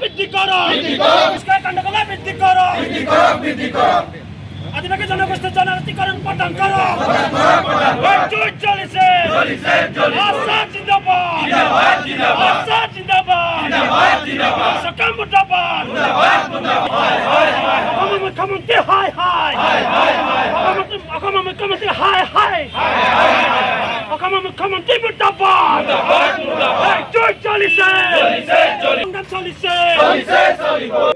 বৃদ্ধি করো কাণ্ডগুলো বৃদ্ধি করো আদিবাসী জনগোষ্ঠীর জনজাতিকরণ প্রদান করো চলিছে আসাদ জিন্দাবাদ আসাদ জিন্দাবাদ সকাম মুর্দাবাদ মুখ্যমন্ত্রী হাই হাই অসম মুখ্যমন্ত্রী হাই হাই অসম মুখ্যমন্ত্রী মুর্দাবাদ চলিছে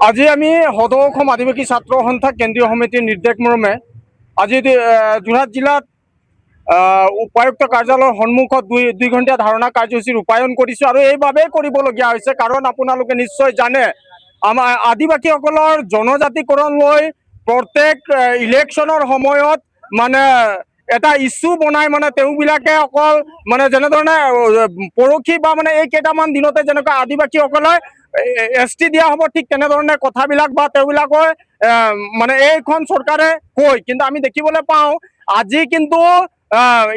আজি আমি সদৌ অসম আদিবাসী ছাত্ৰ সন্থা কেন্দ্ৰীয় সমিতিৰ নিৰ্দেশ মৰ্মে আজি যোৰহাট জিলাত উপায়ুক্ত কাৰ্যালয়ৰ সন্মুখত দুই ঘণ্টীয়া ধাৰণা কাৰ্যসূচী ৰূপায়ণ কৰিছোঁ আৰু এইবাবেই কৰিবলগীয়া হৈছে কাৰণ আপোনালোকে নিশ্চয় জানে আমাৰ আদিবাসীসকলৰ জনজাতিকৰণ লৈ প্ৰত্যেক ইলেকশ্যনৰ সময়ত মানে এটা ইস্যু বনাই মানে তেওঁবিলাকে অকল মানে যেনেধৰণে পৰহি বা মানে এই কেইটামান দিনতে যেনেকৈ আদিবাসীসকলে এছ টি দিয়া হ'ব ঠিক তেনেধৰণে কথাবিলাক বা তেওঁবিলাকৰ মানে এইখন চৰকাৰে কয় কিন্তু আমি দেখিবলৈ পাওঁ আজি কিন্তু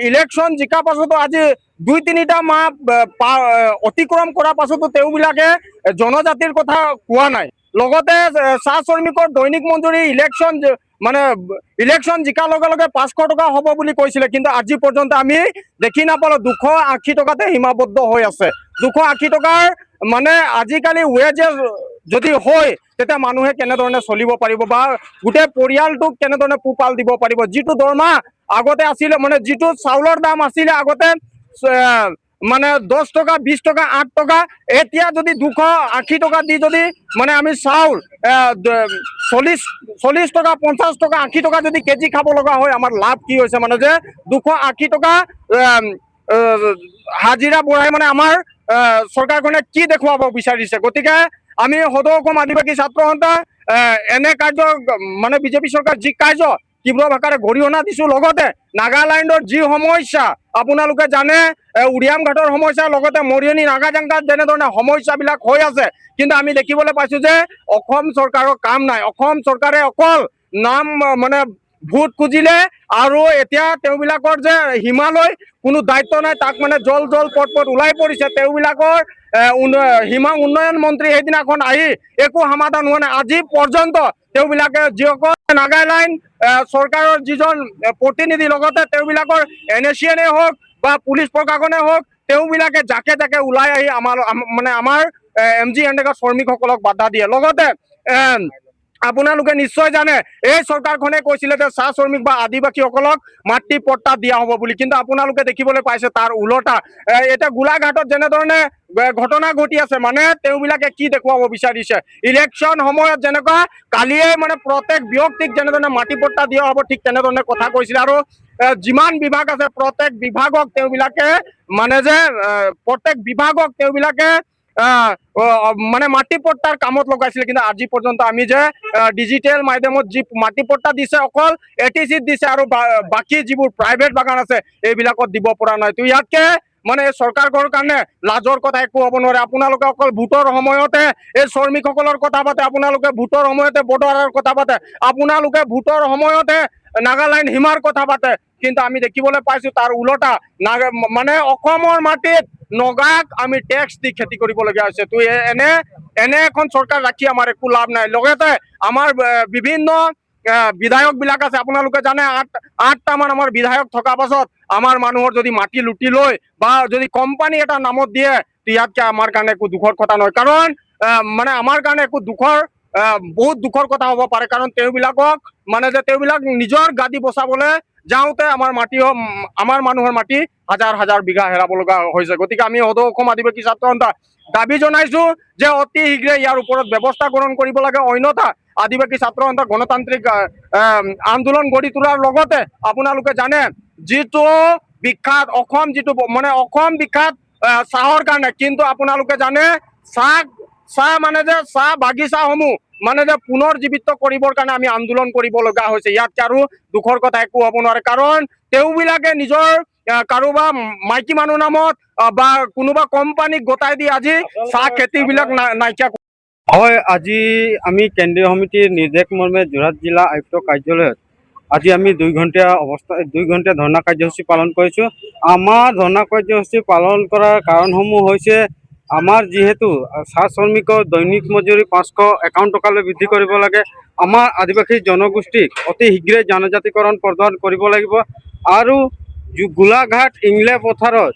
ইলেকশ্যন জিকাৰ পাছতো আজি 2-3টা মাহ অতিক্ৰম কৰাৰ পাছতো তেওঁবিলাকে জনজাতিৰ কথা কোৱা নাই লগতে চাহ শ্ৰমিকৰ দৈনিক মজুৰি ইলেকশ্যন জিকাৰ লগে লগে 500 টকা হ'ব বুলি কৈছিলে কিন্তু আজি পৰ্যন্ত আমি দেখি নাপালোঁ 280 টকাতে সীমাবদ্ধ হৈ আছে 280 টকাৰ মানে আজিকালি ৱেজেছ যদি হয় তেতিয়া মানুহে কেনেধৰণে চলিব পাৰিব বা গোটেই পৰিয়ালটোক কেনেধৰণে পোহপাল দিব পাৰিব যিটো দৰমহা আগতে আছিলে মানে যিটো চাউলৰ দাম আছিলে আগতে মানে 10 টকা 20 টকা 8 টকা এতিয়া যদি 280 টকা দি যদি মানে আমি চাউল 40 টকা 50 টকা 80 টকা যদি কেজি খাব লগা হয় আমাৰ লাভ কি হৈছে মানে যে 280 টকা হাজিৰা বঢ়াই মানে আমাৰ চৰকাৰখনে কি দেখুৱাব বিচাৰিছে গতিকে আমি সদৌ অসম আদিবাসী ছাত্ৰ সন্থা এনে কাৰ্য মানে বিজেপি চৰকাৰ যি কাৰ্য তীব্ৰ ভাষাৰে গৰিহণা দিছোঁ লগতে নাগালেণ্ডৰ যি সমস্যা আপোনালোকে জানে উৰিয়াম ঘাটৰ সমস্যা লগতে মৰিয়নি নাগাজাংগাত যেনেধৰণে সমস্যাবিলাক হৈ আছে কিন্তু আমি দেখিবলৈ পাইছোঁ যে অসম চৰকাৰৰ কাম নাই অসম চৰকাৰে অকল নাম মানে ভোট খুজিলে আৰু এতিয়া তেওঁবিলাকৰ যে হিমালয় কোনো দায়িত্ব নাই তাক মানে জল পট ওলাই পৰিছে তেওঁবিলাকৰ সীমা উন্নয়ন মন্ত্ৰী সেইদিনাখন আহি একো সমাধান হোৱা নাই আজি পৰ্যন্ত তেওঁবিলাকে যিসকল নাগালেণ্ড চৰকাৰৰ যিজন প্ৰতিনিধি লগতে তেওঁবিলাকৰ NACN হওক বা পুলিচ প্ৰশাসনে হওক তেওঁবিলাকে জাকে জাকে ওলাই আহি আমাৰ MG হেণ্ডেকৰ শ্ৰমিকসকলক বাধা দিয়ে লগতে আপোনালোকে নিশ্চয় জানে এই চৰকাৰখনে কৈছিলে যে চাহ শ্ৰমিক বা আদিবাসীসকলক মাটি পট্টা দিয়া হ'ব বুলি কিন্তু আপোনালোকে দেখিবলৈ পাইছে তাৰ ওলোটা এটা গোলাঘাটত যেনেধৰণে ঘটনা ঘটি আছে মানে তেওঁবিলাকে কি দেখুৱাব বিচাৰিছে ইলেকশ্যন সময়ত যেনেকুৱা কালিয়ে মানে প্ৰত্যেক ব্যক্তিক যেনেধৰণে মাটি পট্টা দিয়া হ'ব ঠিক তেনেধৰণে কথা কৈছিলে আৰু যিমান বিভাগ আছে প্ৰত্যেক বিভাগক তেওঁবিলাকে মানে যে প্ৰত্যেক বিভাগক তেওঁবিলাকে মানে মাটি পট্টাৰ কামত লগাইছিলে কিন্তু আজি পৰ্যন্ত আমি যে ডিজিটেল মাধ্যমত যি মাটি পট্টা দিছে অকল ATCত দিছে আৰু বাকী যিবোৰ প্ৰাইভেট বাগান আছে এইবিলাকত দিব পৰা নাই তো ইয়াতকে মানে চৰকাৰৰ কাৰণে লাজৰ কথা একো হ'ব নোৱাৰে আপোনালোকে অকল ভোটৰ সময়তে এই শ্ৰমিকসকলৰ কথা পাতে আপোনালোকে ভোটৰ সময়তে বড়োৱাৰ কথা পাতে আপোনালোকে ভোটৰ সময়তে নাগালেণ্ড সীমাৰ কথা পাতে কিন্তু আমি দেখিবলৈ পাইছোঁ তাৰ ওলোটা মানে অসমৰ মাটিত নগাক আমি টেক্স দি খেতি কৰিবলগীয়া হৈছে তো এনে এখন চৰকাৰ ৰাখি আমাৰ একো লাভ নাই লগতে আমাৰ বিভিন্ন বিধায়কবিলাক আছে আপোনালোকে জানে 8টামান আমাৰ বিধায়ক থকা পাছত আমাৰ মানুহৰ যদি মাটি লুটি লৈ বা যদি কোম্পানী এটা নামত দিয়ে ইয়াতকে আমাৰ কাৰণে একো দুখৰ কথা নহয় কাৰণ মানে আমাৰ কাৰণে একো বহুত দুখৰ কথা হ'ব পাৰে কাৰণ তেওঁবিলাকক মানে যে তেওঁবিলাক নিজৰ গাদী বচাবলৈ যাওঁতে আমাৰ মানুহৰ মাটি হাজাৰ বিঘা হেৰাব লগা হৈছে গতিকে আমি সদৌ অসম আদিবাসী ছাত্ৰ সন্থা দাবী জনাইছোঁ যে অতি শীঘ্ৰে ইয়াৰ ওপৰত ব্যৱস্থা গ্ৰহণ কৰিব লাগে অন্যথা আদিবাসী ছাত্ৰ সন্থা গণতান্ত্ৰিক আন্দোলন গঢ়ি তোলাৰ লগতে আপোনালোকে জানে যিটো বিখ্যাত অসম যিটো মানে অসম বিখ্যাত চাহৰ কাৰণে কিন্তু আপোনালোকে জানে চাহ মানে যে চাহ বাগিচাসমূহ মানে যে পুনৰ জীৱিত কৰিবৰ কাৰণে আমি আন্দোলন কৰিব লগা হৈছে ইয়াতকে আৰু দুখৰ কথা একো হ'ব নোৱাৰে কাৰণ তেওঁবিলাকে নিজৰ কাৰোবাৰ মাইকী মানুহ নামত বা কোনোবা কোম্পানীক গতাই দি আজি চাহ খেতিবিলাক নাইকিয়া হয় আজি আমি কেন্দ্ৰীয় সমিতিৰ নিৰ্দেশ মৰ্মে যোৰহাট জিলা আয়ুক্ত কাৰ্যালয়ত আজি আমি 2 ঘণ্টীয়া ধৰ্ণা কাৰ্যসূচী পালন কৰিছোঁ আমাৰ ধৰ্ণা কাৰ্যসূচী পালন কৰাৰ কাৰণসমূহ হৈছে আমাৰ যিহেতু চাহ শ্ৰমিকৰ দৈনিক মজুৰি 551 টকালৈ বৃদ্ধি কৰিব লাগে। আমাৰ আদিবাসী জনগোষ্ঠীক অতি শীঘ্ৰে জনজাতিকৰণ প্ৰদান কৰিব লাগিব আৰু গোলাঘাট ইংলে পথাৰত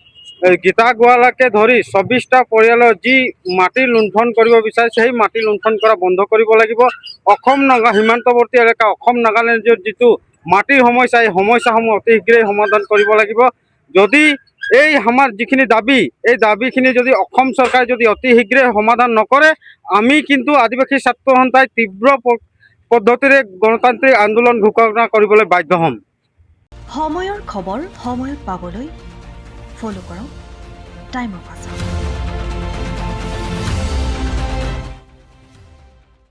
গীতা গোৱালাকে ধৰি 24টা পৰিয়ালৰ যি মাটি লুণ্ঠন কৰিব বিচাৰিছে সেই মাটি লুণ্ঠন কৰা বন্ধ কৰিব লাগিব। অসম সীমান্তৱৰ্তী এলেকা অসম নাগালেণ্ডৰ যিটো মাটিৰ সমস্যা এই সমস্যাসমূহ অতি শীঘ্ৰে সমাধান কৰিব লাগিব। যদি এই আমাৰ যিখিনি দাবী এই দাবীখিনি যদি অসম চৰকাৰে যদি অতি শীঘ্ৰে সমাধান নকৰে আমি কিন্তু আদিবাসী ছাত্ৰ সন্থাই তীব্ৰ পদ্ধতিৰে গণতান্ত্ৰিক আন্দোলন ঘোষণা কৰিবলৈ বাধ্য হ'ম। সময়ৰ খবৰ সময়ত পাবলৈ ফলো কৰক টাইম অফ আছাম।